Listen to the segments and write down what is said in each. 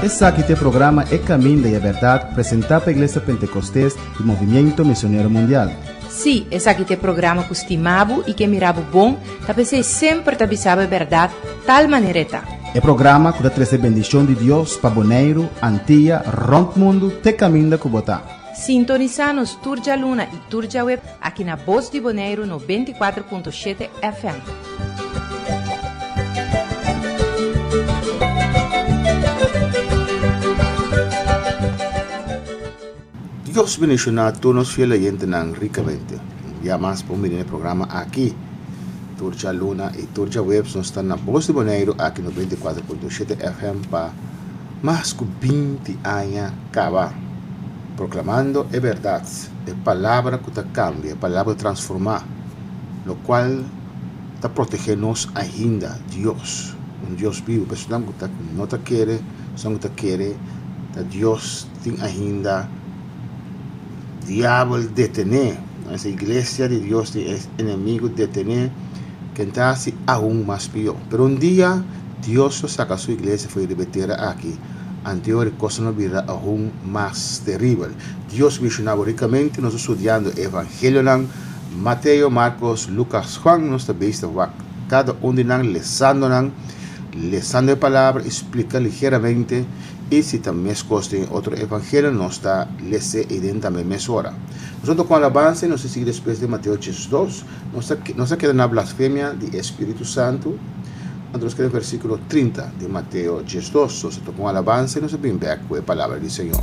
Esse aqui é o programa É Caminho da Verdade, apresentado pela Igreja Pentecostés do Movimento Missionário Mundial. Sim, esse aqui é o programa que estimava e que mirava bom, para você sempre te avisava a verdade, tal maneira tá. É programa que traz a bendição de Deus para Bonaire, Antilha, Rompe Mundo, te caminho da Cubotá. Sintoniza-nos Turja Luna e Turja Web aqui na Voz de Bonaire no 24.7 FM. Dios bendicionar a todos los fieles oyentes ricamente. Ya más por mirar el programa aquí. Turja Luna y Turja Web están en la Voz de Bonaire aquí no 24.7 FM para más de 20 años acaba proclamando la verdad, la palabra que te cambia, la palabra transforma, lo cual te protegernos ainda Dios, un Dios vivo, pero no te quiere, solo te quiere, Dios tiene ainda diablo detener, esa iglesia de Dios es enemigo detener, que entonces aún más peor. Pero un día Dios saca su iglesia, fue repetir aquí, anterior cosa no vida aún más terrible. Dios visionaba ricamente, nos estudiando el Evangelio, Mateo, Marcos, Lucas, Juan, nos está visto, cada uno de nosotros lesando la palabra, explica ligeramente. Y si también es coste otro evangelio, nos está lese y den también mesora. Nosotros con alabanza, nos sigue después de Mateo 2, nos queda una blasfemia del Espíritu Santo. Nosotros queda el versículo 30 de Mateo 2. Nosotros con alabanza, nos viene back con la palabra del Señor.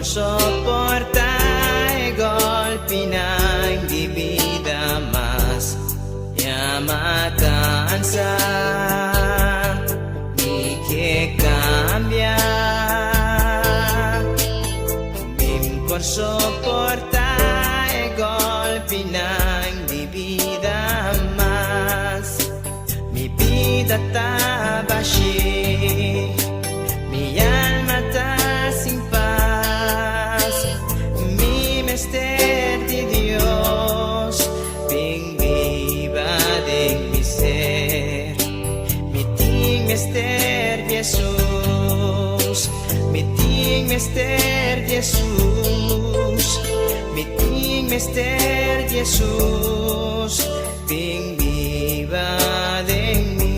Soportar el golpe de vida más, ya me cansa y que cambia, por soportar el golpe de vida más, mi vida está vacía, mi alma está sin paz. Mister de Dios, ven viva de mi ser. Mi ting mister Jesús, mi ting mister Jesús, mi ting mister Jesús, ven viva de mí.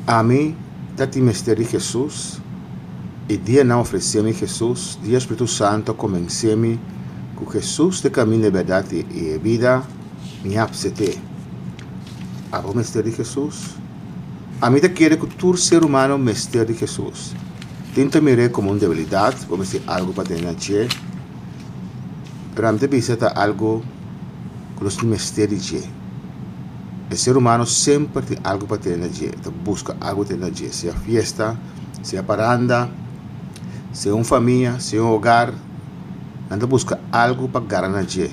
A mí, date mistério de Jesus, e dia não oferecemos Jesus, dia Espírito Santo comencemos com Jesus de caminho de verdade e vida, me apsete. A o mistério de Jesus, a mim te quer que todo ser humano mistério de Jesus. Tenta mirar como uma debilidade, como se algo para ter na dia, pero a mim te visita algo que nos mistério de dia. El ser humano sempre tem algo para ter na dia, busca algo para ter na dia, seja fiesta, seja paranda, seja uma família, seja um hogar, anda busca algo para ganhar na dia.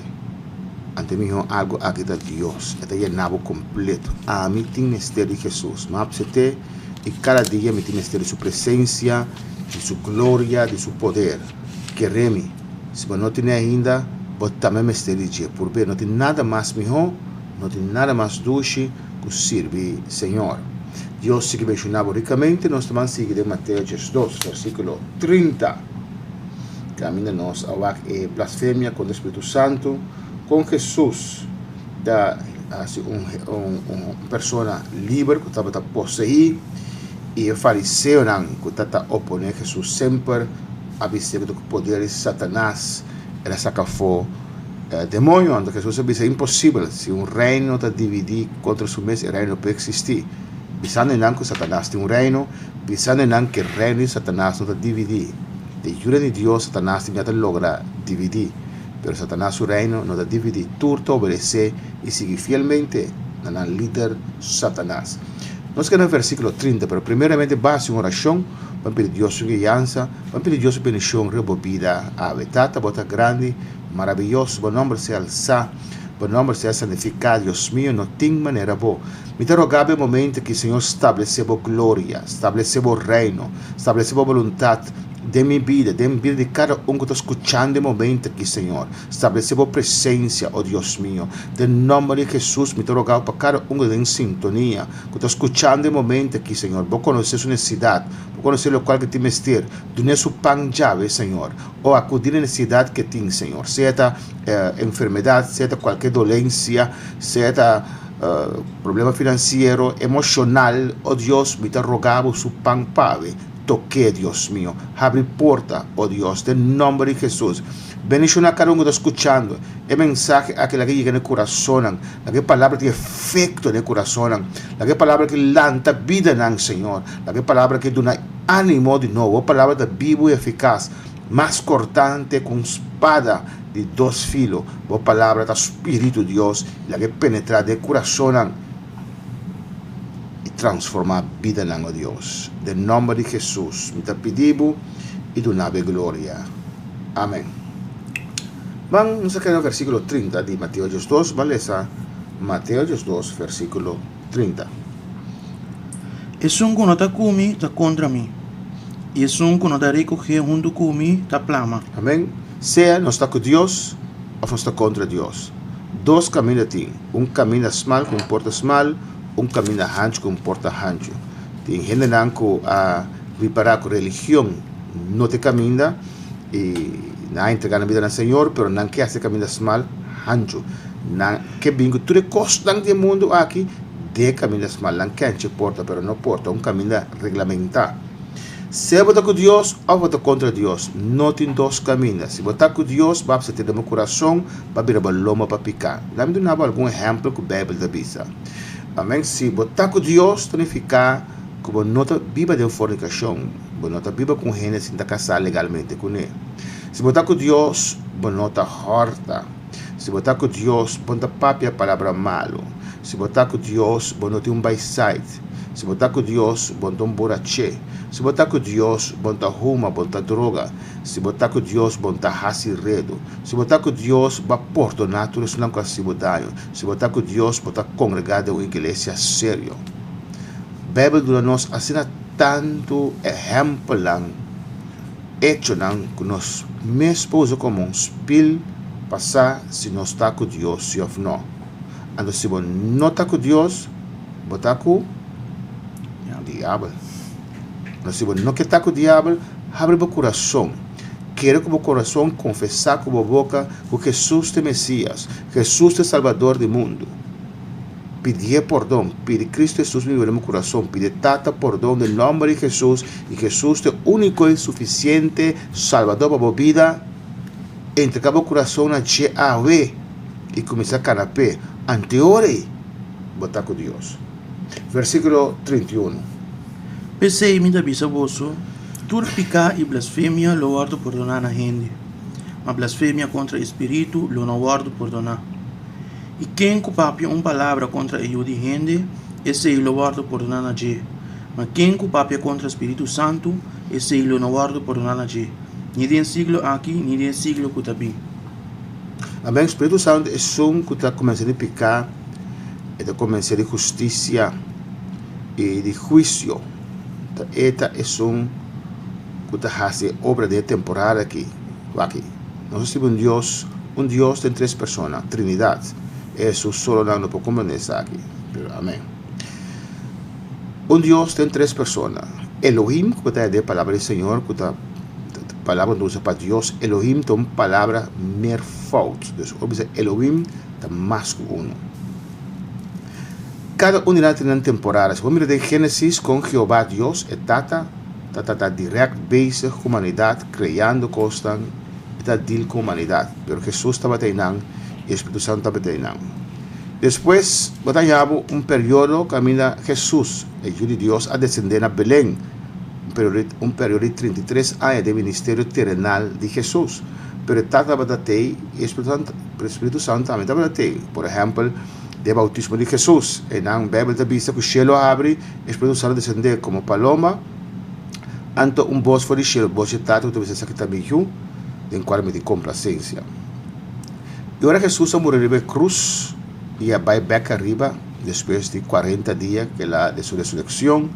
Ante mim algo aqui da Deus, é llenado completo. A mim tem mistério de Jesus, mas você e cada dia me tem mistério de sua presença, de sua glória, de seu poder. Queremos, se não tem ainda, pode também mistério de Deus, porque não tem nada mais melhor. No tiene nada más dulce que servir Señor. Dios sigue mencionado ricamente, nos también sigue de Mateo 2, versículo 30. Camina-nos a la blasfemia con el Espíritu Santo, con Jesús, da una persona libre que estaba poseída, y el fariseo que estaba oponiendo a Jesús siempre, había que o poder de Satanás era sacar fora demônio, onde Jesus disse é impossível se um reino está dividido contra si mesmo, o reino não pode existir. Pensando em que Satanás tem um reino, pensando em que o reino de Satanás não está dividido. De ajuda de Deus, Satanás tem que lograr dividir. pero Satanás su reino nos da dividir, turto, obedecer y seguir fielmente al líder Satanás. Nos queda en el versículo 30, pero primeramente va a hacer una oración, va a pedir Dios su guianza, va a pedir Dios su bendición, rebobida, ave, tata, bota grande, maravilloso, buen nombre sea alzado, buen nombre sea santificado, Dios mío, no tengo manera boa. Me te rogaba el momento que el Señor establece gloria, establece reino, establece voluntad de mi vida de cada uno que está escuchando el momento aquí, Señor. Establece presencia, oh Dios mío. En nombre de Jesús, me te rogaba para cada uno en sintonía que está escuchando el momento aquí, Señor. Vos conoces su necesidad, vos conoces lo cual que te mester, donar su pan llave, Señor, o acudir a la necesidad que tiene, Señor. Sea enfermedad, sea cualquier dolencia, sea problema financiero, emocional, oh Dios, me te rogaba su pan pave. Toque, Dios mío, abre puerta, oh Dios, en nombre de Jesús. Bendición a cada uno que está escuchando. El mensaje a que la que llega en el corazón, la que palabra tiene efecto en el corazón, la que palabra que lanta vida en el Señor, la que palabra que da ánimo de nuevo, palabra de vivo y eficaz, más cortante con espada de dos filos, palabra de Espíritu Dios, la que penetra del corazón transformar vida en el Dios. En nombre de Jesús, me te pedimos y donamos gloria. Amén. Vamos a quedar en el versículo 30 de Mateo 2, ¿vale? Mateo 2, versículo 30. Es un que no está conmigo, está contra mí. Y es un que no está recogido junto conmigo, está plama. Amén. Sea no está con Dios o no está contra Dios. Dos caminos tienen. Un camino mal con porta mal, un camino ancho con porta ancho. Tiene gente que a reparar con religión no te camina y no entregar la vida al Señor, pero no que hace camino mal ancho. Que bingo tú de costas del mundo aquí de camino mal, no que ancho porta, pero no porta, un camino reglamentado. Si vota con Dios o vota contra Dios, no tiene dos caminos. Si vota con Dios, va a tener un corazón, va a ver el lomo para picar. Dame algún ejemplo que la Biblia dice. Amén. Si botar com Deus, significa que você não viva de fornicação, você não viva com gente sem casar legalmente com ele. Se botar com Deus, você não horta. Se botar com Deus, você não papia a palavra malo. Se botar com Deus, você não tem baisite. Se botar com Deus, você não borrache. Se botar com Deus, você não ruma, você não droga. Se botar com Deus, você não rasirredo. Se botar com Deus, você porta natureza não consigo daño. Se botar com Deus, você está congregado em uma igreja sério. A Bíblia nos ensina tanto exemplo hecho que nós mesmo usamos como espelho passar se nós está com Deus ou não. Então, se você não está com Deus, você está com o diabo. Mas se você não quer estar com o diabo, abre o coração. Quero que o coração confessar com a boca que Jesus é Messias, Jesus é Salvador do mundo. Pedir perdão, pedir Cristo Jesus viver no coração, pedir tata perdão no nome de Jesus, e Jesus é o único e suficiente Salvador para a vida. Entregar o coração na GAV e começar a canapé. Anteore, botar com Deus. Versículo 31. Pensei me da bisavoso, tur picar e blasfemia lo guardo perdonar na gente, mas blasfemia contra o Espírito lo não guardo perdonar. E quem culpapia palavra contra eu de gente, esse lo guardo perdonar na gente. Mas quem culpapia contra o Espírito Santo, esse lo não guardo perdonar na gente. Ni de siglo aqui, ni de siglo que está bem. Amém. O Espírito Santo é um que está começando a picar, está começando a justiça e de juízo. Esta é um que está fazendo obra de temporada aqui. Nós temos um Deus tem três pessoas, Trinidade. Isso só não pode compreender aqui. Amém. Um Deus tem três pessoas. Elohim, que está a palavra do Senhor, que está palavra que usa para Deus. Elohim tem uma palavra meervoud. Dus Elohim está mais que um. Cada unidade tem uma temporada. Se você mirar de Gênesis com Jeová Deus, está direto bezig com a humanidade, criando coisas, está deal com a humanidade. Mas Jesus está batendo e o Espírito Santo está batendo. Depois, batallamos período camina Jesus, ajuda Deus a descender a Belém. Um período de 33 anos de ministério terrenal de Jesus. pero tata batatei, Espírito Santo também tá batatei. Por exemplo, de bautismo de Jesus, e na Bíblia está vista que o cielo abre, Espírito Santo descende como paloma, anto voz fora do cielo, voz de tato, que você sabe também junto, em qual me de complacência. E agora Jesus morreu na cruz, e vai back arriba, depois de 40 dias que lá de sua ressurreição,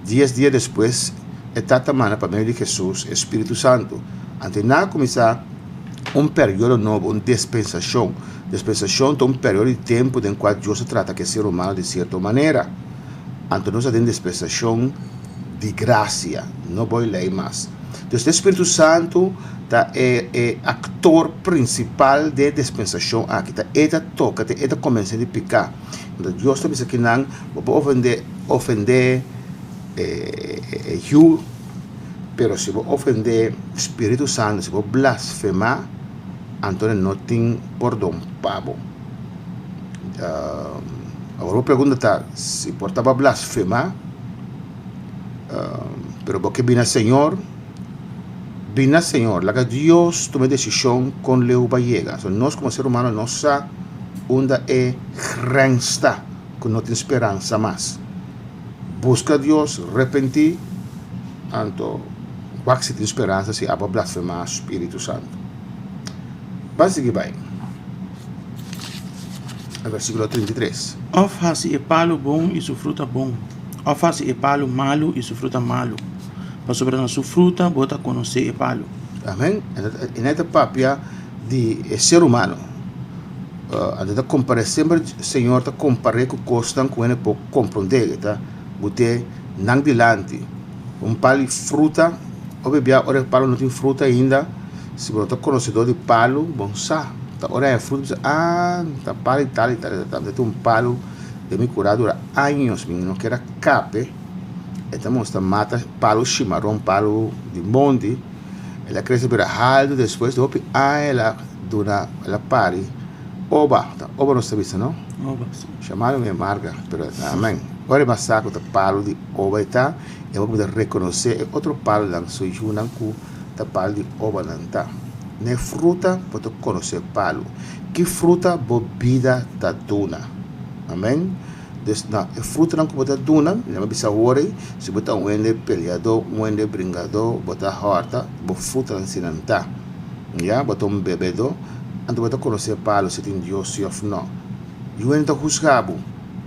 10 dias depois, está tamana para meio de Jesus, Espírito Santo. Antes de começar período novo, uma dispensação. Dispensação é um período de tempo em qual Deus trata que ser humano de certa maneira. Então, nós temos dispensação de graça, não vou ler mais. Então, o Espírito Santo é ator principal de dispensação aqui. Ele toca, ele começa a picar. Então, Deus está dizendo que não vou ofender eu, pero se vou ofender o Espírito Santo, se vou blasfemar, então não tem perdão pabo. Agora a pergunta está, se portava blasfemar, pero porque vina Senhor, lá que Deus toma decisão com Leo Vallega. So, nós como ser humano, nossa onda é grensta, que não tem esperança mais. Busca Deus, arrepentir, então, qual que se tem esperança se há blasfemar o Espírito Santo. Vamos seguir bem. Versículo 33. Ou faz e palo bom e sua fruta bom. Ou faz e palo malo e sua fruta malo. Para sobre a sua fruta, bota conhecer e palo. Amém? E nesta papia de ser humano, a comparar sempre, Senhor, está comparar com costas com ele para compreender, tá? Você não dilante. Palo de fruta, ou bebia, ora palo não tem fruta ainda. Se você é conhecedor de palo, bom sabe. Ora é fruta, tá palo e tal, tem palo de me curar durante anos, não quer cape. Então, está mata palo chimarrão, palo de monte. Ela cresce para alto, depois de opi, ela dura, ela pare. Oba não está vista, não? Oba, sim. Chamaram me marca, pero amém. Agora é massacre do palo de oba e tá. Eu vou reconhecer outro palo da sua junta com o palo de oba não tá. Ne fruta pode conhecer palo. Que fruta bebida da duna. Amém. Na fruta não pode duna, não bisa worry. Se botar ende peleador, ende bringador, botar horta, bo fruta não se não tá. Já botar bebedor, então botar conhecer palo se tem Deus ou não. E o ende tá juzgado.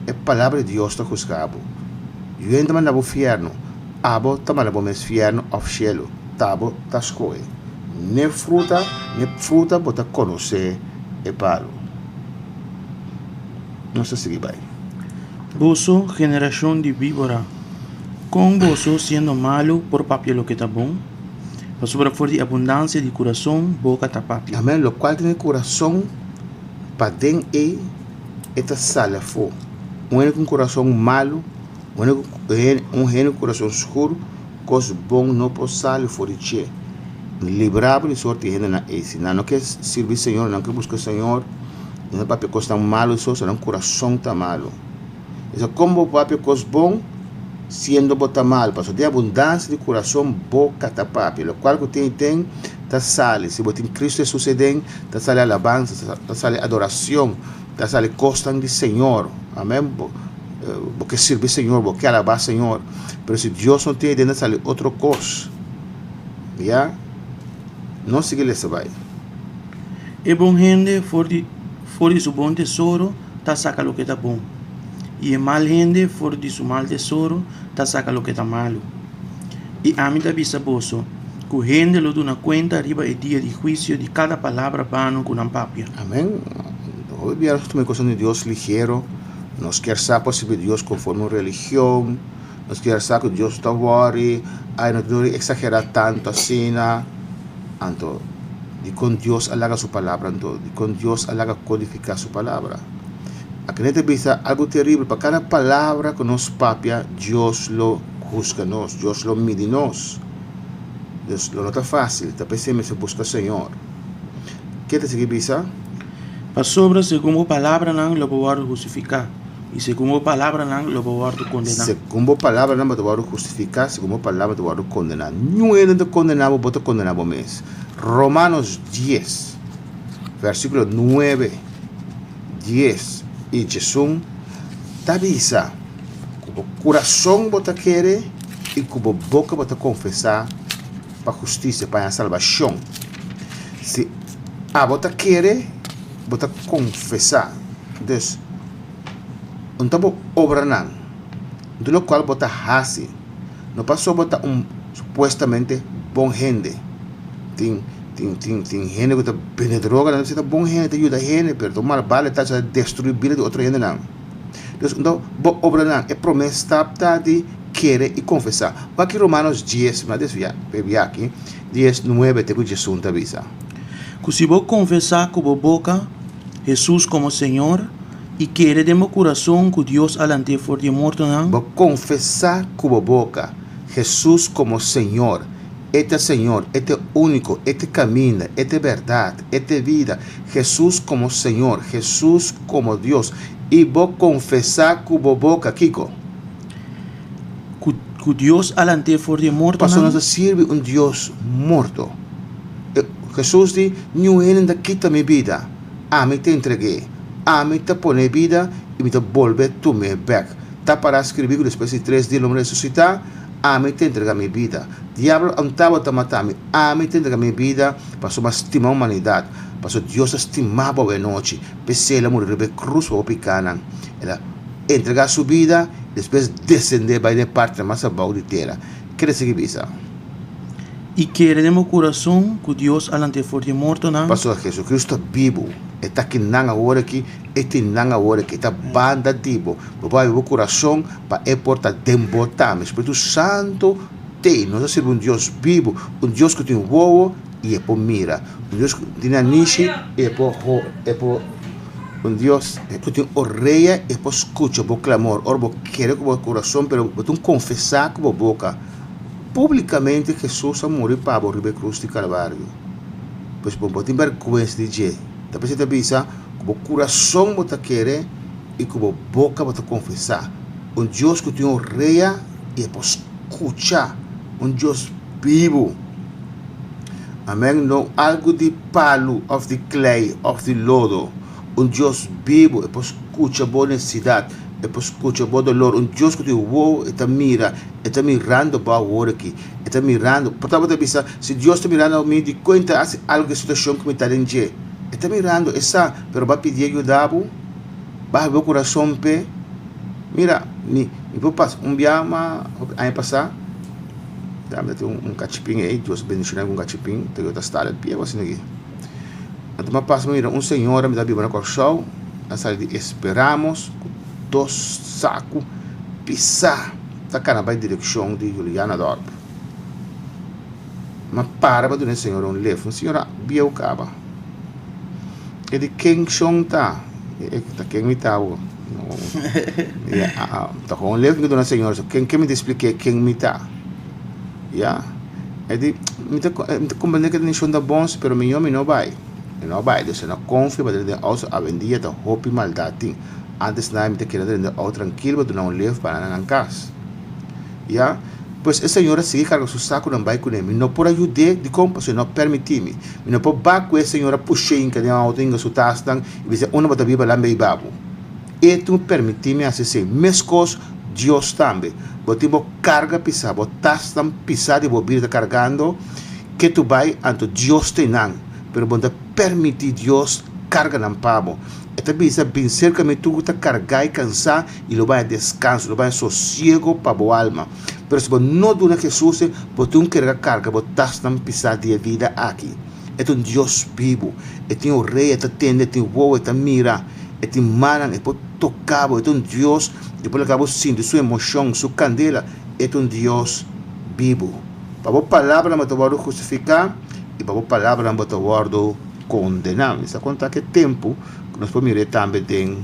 É palavra de Deus está juzgado. E o ende manda bo inferno. Abo tá manda bo mes inferno of cielo. Tabo tá escolhe. Ne fruta bota conhecer e palo. Não se sigue bem. Vosso, generação de víbora, com vosso sendo malo por papel lo que está bom, para sobre for de abundância de coração, boca está papel. Amém. Lo qual tem coração para dentro esta sala for. Com coração malo, um coração escuro, coisa bom não pode sair fora de che. Livrar-me de sorte de na esse. Não quer servir Senhor, não quer buscar Senhor. Não papel coisa malo, só será coração tá malo. Então, como o papel coisa bom, sendo bota mal, porque tem abundância de coração, boca tá papel. O qual que tem, tá sale. Se botar em Cristo Jesus tem, tá sale alabança, tá sale adoração, tá sale costas de Senhor. Amém? Porque servir Senhor, porque alabar Senhor. Mas se Deus não tem, dentro sale outra coisa. Já? Não siga essa vai. É bom gente, for de seu bom tesouro, tá saca lo que tá bom. E é mal gente, for de seu mal tesouro, tá saca lo que tá malo. E a mim tá vista bolso, que gente lo dá conta arriba é dia de juízo de cada palavra vano com uma papia. Amém. Hoje vieram uma coisa de Deus ligeiro. Nós quer saber se Deus conforme a religião. Nós quer saber que Deus está worry. Ai, não deve exagerar tanto assim. Então, de com Deus alaga sua palavra, então, de com Deus alaga codificar sua palavra. Aqui nesta vista algo terrível, para cada palavra que nos papia, Deus lo juzga nós, Deus lo mide nós. Deus lo não está fácil, está pensando se busca Senhor. Que te sigue vista? Para sobre, segundo a palavra, não lo pode justificar. E segundo a palavra não, lo guardo condenar. Segundo a palavra não te vou justificar, segundo a palavra te vou condenar. Não é de condenar, vou te condenar mesmo. Romanos 10, versículo 9, 10 e Jesus te avisa que o coração você quer e que a boca você confessar para a justiça, para a salvação. Se a você quer, você confessar. Então, então obra não. Do qual você hace. Não passou você supostamente bom gente. Tem gente que está bem droga, não precisa bom gente, ajuda gente, mas tomar bala está a destruir a vida de outra gente não. Então, obra não, é promessa de querer e confessar. Aqui Romanos 10, mas desviar aqui, 10, 9, tem que Jesus te avisa. Que se vou confessar com a boca Jesus como Senhor e querer de meu coração que Deus alante for de morto não. Vou confessar com a boca Jesus como Senhor. Este Senhor, este único, este caminho, este verdade, este vida. Jesus como Senhor, Jesus como Deus. E vou confessar com a boca, Kiko. Que Deus alante for de morto Pastor, não. nos sirve Deus morto. Jesus diz, não ainda quita minha vida. A mim te entreguei. A mim te pone vida e me te volve tu me back. Está para escrever que depois de 3 dias me ressuscitar. A mim te entrega minha vida. Diabo antava te matar me. A mim te entrega minha vida. Passou uma estima a humanidade. Passou Deus estimava a noite. Pensei ela morrer de cruz para o picanan. Ela entregar sua vida. Depois descender para a parte mais abaixo de terra. Quer seguir isso? E querer de meu coração que Deus alante for de morto não. Pastor Jesus Cristo vivo. Está aqui na hora que este na hora que está banda vivo. Vai o coração para é porta dembotar. Espírito Santo tem. Nós somos Deus vivo, Deus que tem voo e é por mira. Deus que tem niche e por Deus que tem orelha e por escuta, por clamor. Ora, vou querer com o coração, pero vou confessar com a boca. Publicamente Jesus a morrer para morrer cruz de Calvário. Pois por ter vergonha de dizer. Depois você pensa, com o coração você quer e com a boca você confessar. Deus que tem orelha e é por escutar. Deus vivo. Amém? Não algo de palo, of de clay, of de lodo. Deus vivo é por escutar boa necessidade. É por escutar boa dolor. Deus que tem o está mira, está mirando para o ouro aqui. Está mirando. Portanto, você pensa, se Deus está mirando a mim, de conta algo de situação que me está dando. Está mirando, essa, pero vai pedir ajuda, vai ver o coração pé. Mira, me vou passar biama, aí passar. Dá-me cachipim aí, Deus bendicionar com cachipim, tem outra história de pia, assim aqui. Então, passa, mira, senhor me dá bíblia no corção, a sala de esperamos, 2 sacos, pisar, tá cara vai direção de Juliana Dorp. Mas para do senhor levo, senhora, bia o caba. É de quem chão tá quem me tá o tá com levo do senhor, quem me explique quem me tá. É de me tá compreender que nem chão da bons, pero meu não vai. Não vai, você não confia, mas ele a vendia da roupa e maldade. Antes não me te querer de ao tranquilo, do não levo para na casa. Pois a senhora sigue carga seu saco não vai com ele, não por ajudar de como se não permitir-me, não por baco a senhora puxei em que não auto em sua tastan e dizer uma bota viva lá meio babo. E tu permitir-me assim, mescos Deus também, botibo carga pisar, botastan pisar e bobir de cargando que tu vai anto Deus te não, pero bonda permitir Deus carga não pabo. Esta bisa bem cerca me tu está cargar e cansar e lo vai a descanso, lo vai a sossego para a alma. Pero se não duna Jesus, você não quer carga, você está pisar de vida aqui. É Deus vivo, é o rei, é tende, é o é mira, é manan, é tocar, é Deus, depois acaba sentindo sua emoção, sua candela, é Deus vivo. Para a palavra não te vou justificar e para a palavra não te vou condenar. Isso conta que tempo nós podemos ver também em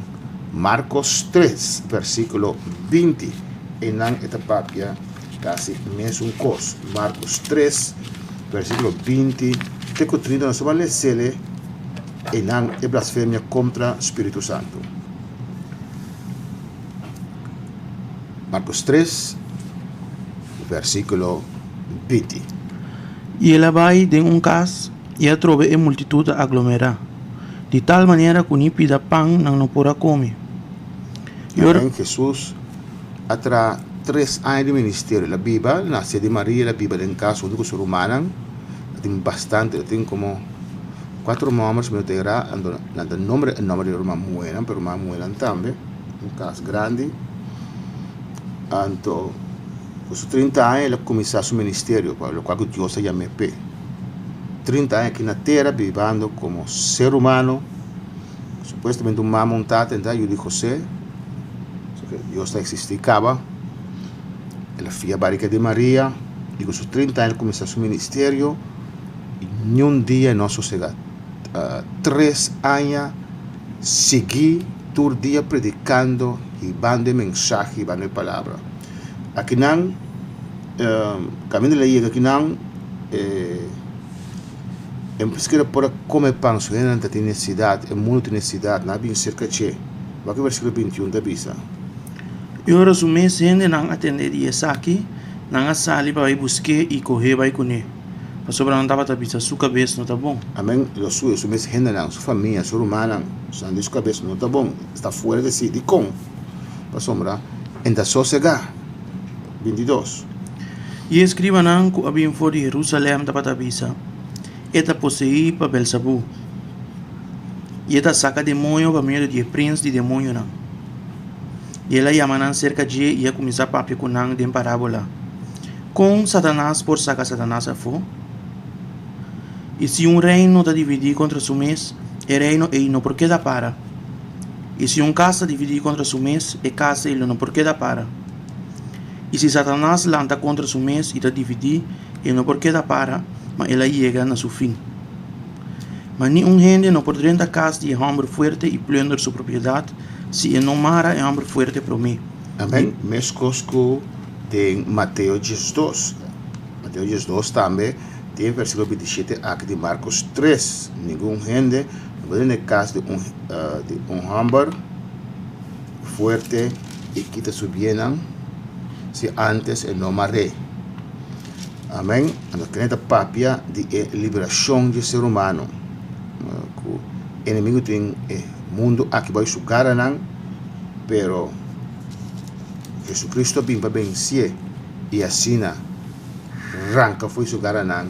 Marcos 3, versículo 20. E na etapa quase mesmo coisa. Marcos 3, versículo 20. Te contrinda nós vamos ler e na blasfêmia contra o Espírito Santo. Marcos 3, versículo 20. E ela vai de casa e a trova a multitud aglomerar, de tal maneira que nem pida pão não pora comer. Amén. Jesús, atrás 3 años de ministerio, la Biblia, nace de María, la Biblia en caso de su humana, tiene bastante, tiene como 4 nombres, pero te dirá, el nombre de Roma mueran, pero más mueran también, un caso grande. Entonces, con sus 30 años, él comenzó su ministerio, por lo cual Dios se llama P. 30 años aquí en la tierra, viviendo como ser humano, supuestamente un mamá montada, entonces yo digo José, Dios existificaba, la filla bárica de María, y con sus 30 años comenzó su ministerio, y ni un día no sosegado. 3 años seguí todo el día predicando, y van de mensaje, y van de palabra. Aquí nan, camino de la aquí nan, en pesquera por comer pan, su gente tiene necesidad, el mundo tiene necesidad, no hay cerca de va a versículo 21 de Bisa. E ora su mês ainda não atenderia aqui, não a sali vai buscar e correr vai comer. Para sobrar não estava a sua cabeça não tá bom. Amém. Lo suyo, su mês gente não, sua família, sua humana, sua sua cabeça não tá bom, está fora de si, de com. Para sombra, ainda sossegar. 22. E escriba não que havia fora de Jerusalém estava a bisa. Eta possuía para Belzebú. E eta saca demônio para meio de príncipe de demônio não. E ela chama cerca de ia começar a papia com nang de parábola. Com Satanás por sacar Satanás a fo. E se um reino está dividido contra su mês, o reino é não porque dá para. E se casa dividido contra su mês, casa ele não porque dá para. E se Satanás lanta contra su mês e está dividido, ele não porque dá para, mas ela chega na seu fim. Mas nenhum gente não pode dentro da casa de homem forte e plundrar sua propriedade, se não mara é homem forte para mim. Amém. Mesmo de Mateus 12. Mateus 12 também tem versículo 27 aqui de Marcos 3. Nenhum gente não pode na casa de homem forte e que está subindo se antes não maré. Amém. A caneta papia de liberação do ser humano. O inimigo tem mundo aqui vai sugar não, pero Jesucristo vem para vencer e assim arranca foi sugar não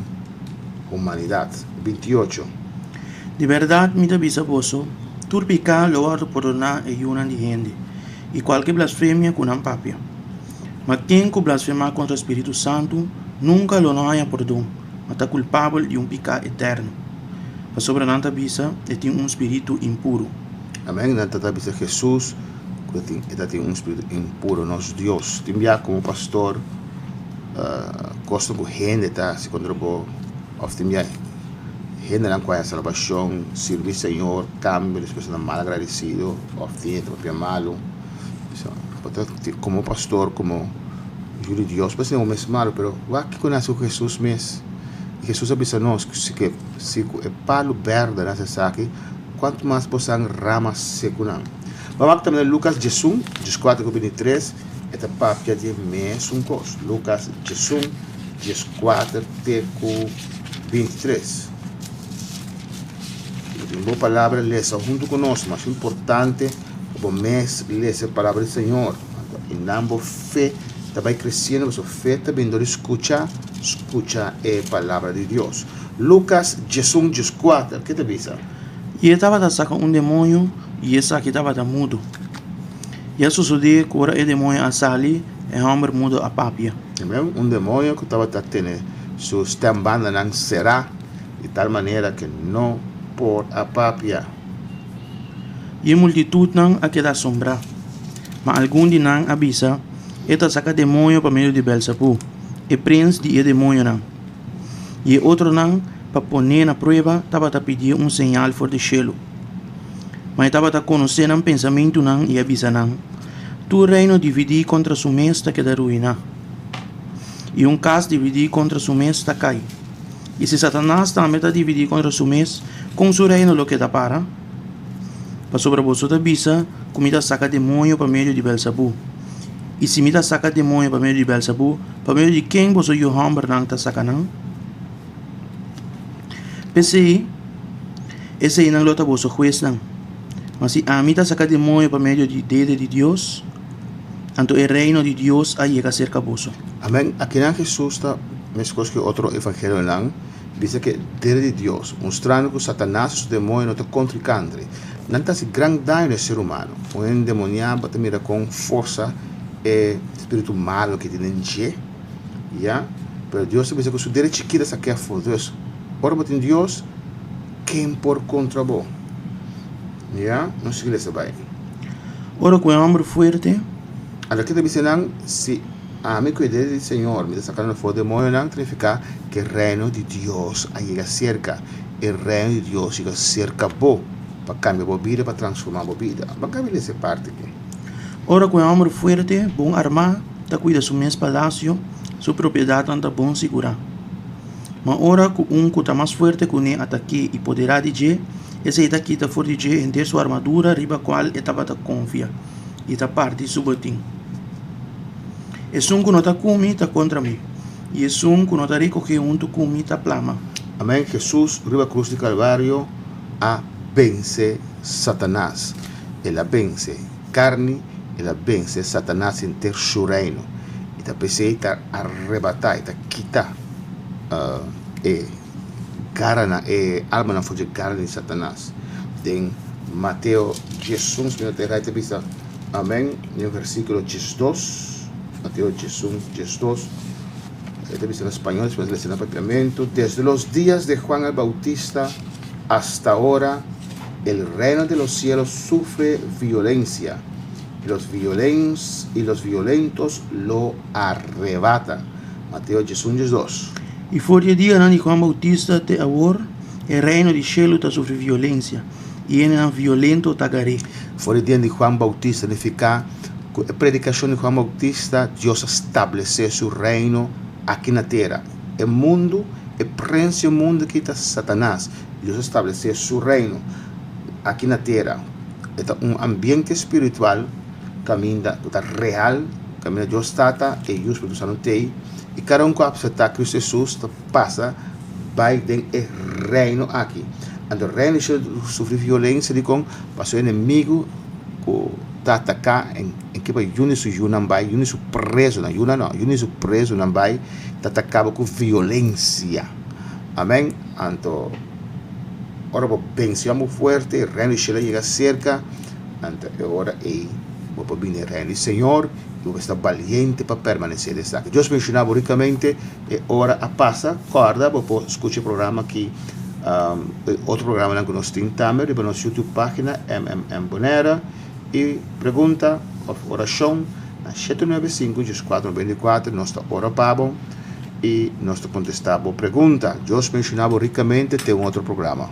humanidade. 28. De verdade, me avisa vosso, turpicar loar por donar e una de gente, e qualquer blasfemia com um papia. Mas quem que blasfema contra o Espírito Santo, nunca lo não haya perdão, mas está culpável de pecado eterno. Para sobre nanta bisa, tem espírito impuro. Amém. Nanta bisa Jesus, tem espírito impuro, nosso Deus. Também como pastor, gosto com gente, tá? Se quando eu também gente não conhece a salvação, servir ao Senhor, cambia, as pessoas mal agradecido, ofende, é malo. Como pastor, como filho de Deus, parece que é o mesmo malo, pero vai que conhece Jesus mesmo. Jesus avisa nós que se é palo verde nessa saque, quanto mais possam ramas secunam. Vamos também Lucas 14, 23, esta papia de mesmo coisa. Lucas 14, 23. Tem boa palavra, leça junto conosco, mas importante, o mês, leça a palavra do Senhor. E não fé, vai crescendo, a fé também escuta a palavra de Deus. Lucas 14, que te diz? E estava a sacar demônio, e essa aqui estava mudo. E a suceder que o demônio a sali, é homem mudo a papia. Demônio que estava tendo sua estambanda não será, de tal maneira que não por a papia. E a multitud não a queda assombrar. Mas algum de não avisa, esta saca demônio para meio de Belzebú, e príncipe de demônio não. E outro não, para pôr na prova, estava a pedir sinal for de cielo. Mas estava a conhecer um pensamento não e avisa não. Tu reino dividir contra su mesta que da ruína. E caso dividir contra su mesta cai. E se Satanás também está dividir contra su mes, com su reino lo que dá para sobre você da bisa, comida saca demônio para meio de Belzebú. E se me tá saca demônio para meio de Belzebu, para meio de quem você Johan Bernang tá sacanang? Pensei, esse aí não lota você juiz não. Mas se a mim tá saca demônio para meio de dedo de Deus, então o reino de Deus aí chega cerca você. Amén. Aquí en Jesús está, me escucho que otro evangelio en dice que Deus de Dios, mostrando que Satanás y su demonio no está contricando. No hace gran daño al ser humano. Un endemoniado te mira con fuerza espíritu malo que tiene en ¿ya? Pero Dios dice que su derecho chiquita saque a fuego. Dios, ahora en Dios, ¿quién por contra vos? ¿Ya? No sé qué les va a ir. Ahora con el hombre fuerte, a lo que te dicen, si a mí cuidé del Señor, me sacaron fuera del demonio, significa que el reino de Dios llega cerca. El reino de Dios llega cerca a vos, para cambiar tu vida, para transformar tu vida. Va a cambiar esa parte aquí. Ahora con el hombre fuerte, bom armar, te cuida su mes palacio, su propiedad anda bom segurar. Mas ahora con un que está más fuerte que un ataque y poderá de G, ese está aquí está fuerte de G en su armadura, riba cual etapa te confia, y está parte su botín. Es un que no está comiendo, está contra mí. Y es un que no está recogiendo un tu comiendo, está plama. Amén. Jesús, riba cruz de Calvario, a vence Satanás. Él a vence carne, él a vence Satanás en su reino. Y te pese está arrebatar, está quitar alma no fue carne de Satanás. En Mateo Jesús, mira te raite vista. Amén. En el versículo 12. Mateo Jesús 2, este dice en español, después del escenario. Desde los días de Juan el Bautista hasta ahora, el reino de los cielos sufre violencia, y los violentos lo arrebatan. Mateo Jesús 2. Y fuera de día de Juan Bautista te ahora, el reino de cielo te sufre violencia, y en el violento tagaré. Fuera de día de Juan Bautista significa a predicação de Juan Bautista, Deus estabeleceu seu reino aqui na terra. O mundo, o príncipe do mundo que está Satanás, Deus estabeleceu seu reino aqui na terra. É ambiente espiritual, caminha, está real, caminha Deus está e Deus Espírito Santo tem. E cada que aceitar Cristo Jesus passa, vai ter o reino aqui. E o reino sofre violência, passou inimigo, está atacar em que vai Yunisu Yunambai, Yunisu preso na Yuna não, Yunisu preso Nambai, está atacado com violência. Amém? Então, agora pensamos forte, o reino de Chile chega cerca, então agora vou vir o reino do Senhor, e vou estar valiente para permanecer nessa. Deus me ensinava ricamente, e agora a passa, corda, vou escutar o programa aqui, outro programa que nós temos também, na nossa YouTube página, Bonera, e pergunta, oração, na 795-494, nós oramos e nós contestamos a pergunta. Deus me ensinava ricamente, tem outro programa.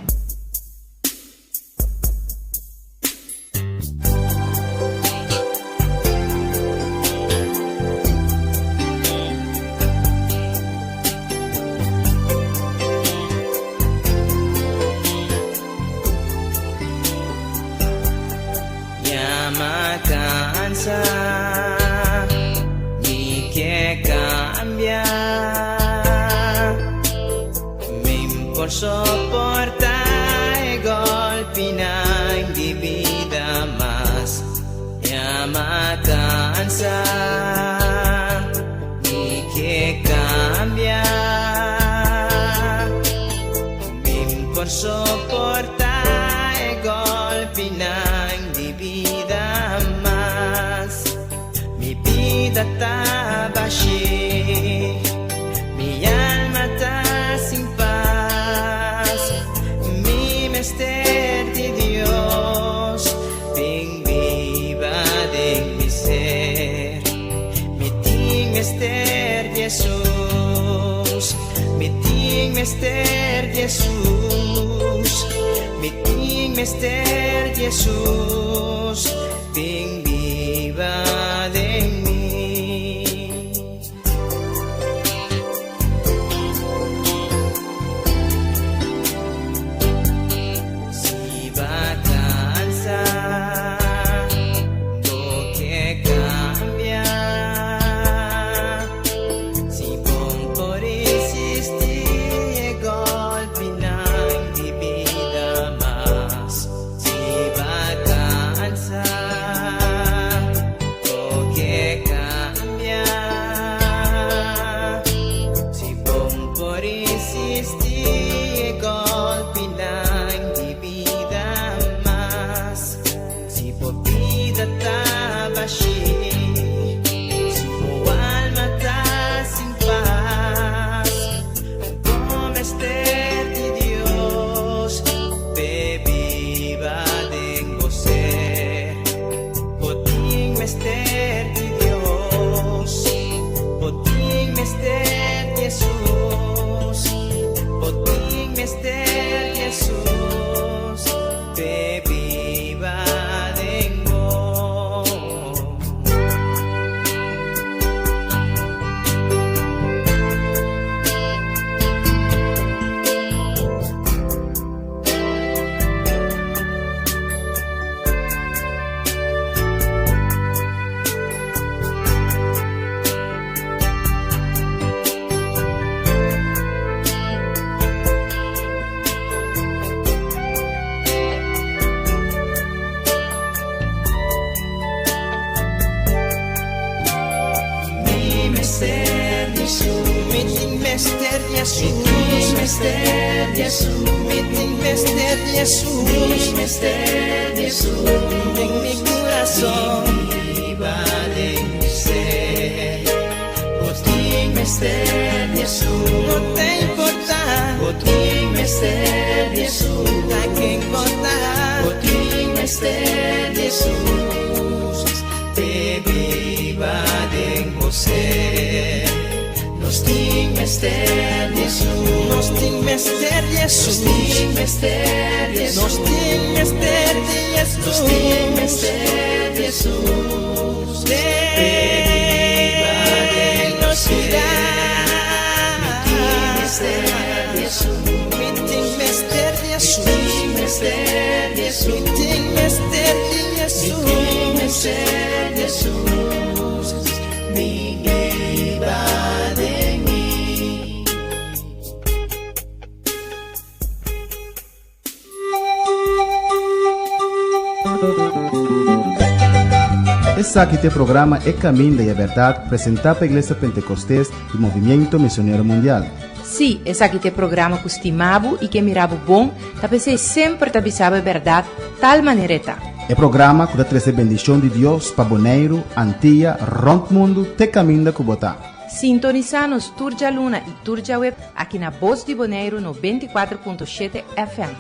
Mi que cambia, por soportar el golpe de vida más, ya me cansa, mi que cambia, por soportar el golpe de vida más, mi vida está vacía, mi alma está sin paz, mi mister de Dios, ven viva de mi ser, mi mister Jesús, mi mister Jesús, mi mister Jesús, ven viva de mí. Si va cansado que cambia, Meeting Mester Jesus, Mester Jesus, Meeting Mester Jesus, Mester Jesus, en mi corazón viva de ser. Meeting Mester Jesus, no te importa. Meeting Mester Jesus, hay que encontrar. Meeting Mester Jesus, te viva de você. Nos ting Mester Jesus, nos ting Mester Jesus, nos ting Mester Jesus, nos ting Mester Jesus, nos ting Mester Jesus, te viva de você. Meeting Mester Jesus, meeting Mester Jesus, meeting Mester Jesus, meeting Mester Jesus, viva de mí. Esse aqui é o programa É Caminho da Verdade, apresentado pela Igreja Pentecostés e Movimento Missionário Mundial. Sim, esse aqui é o programa que estimava e que mirava bom, tá pensei sempre tá bisava a verdade, tal maneira tá. É programa que dá trazer bendição de Deus para Bonaire, Antilha, Rond Mundo, te caminho da Cubotá. Sintonizar nos Turja Luna e Turja Web aqui na Voz de Bonaire no 24.7 FM.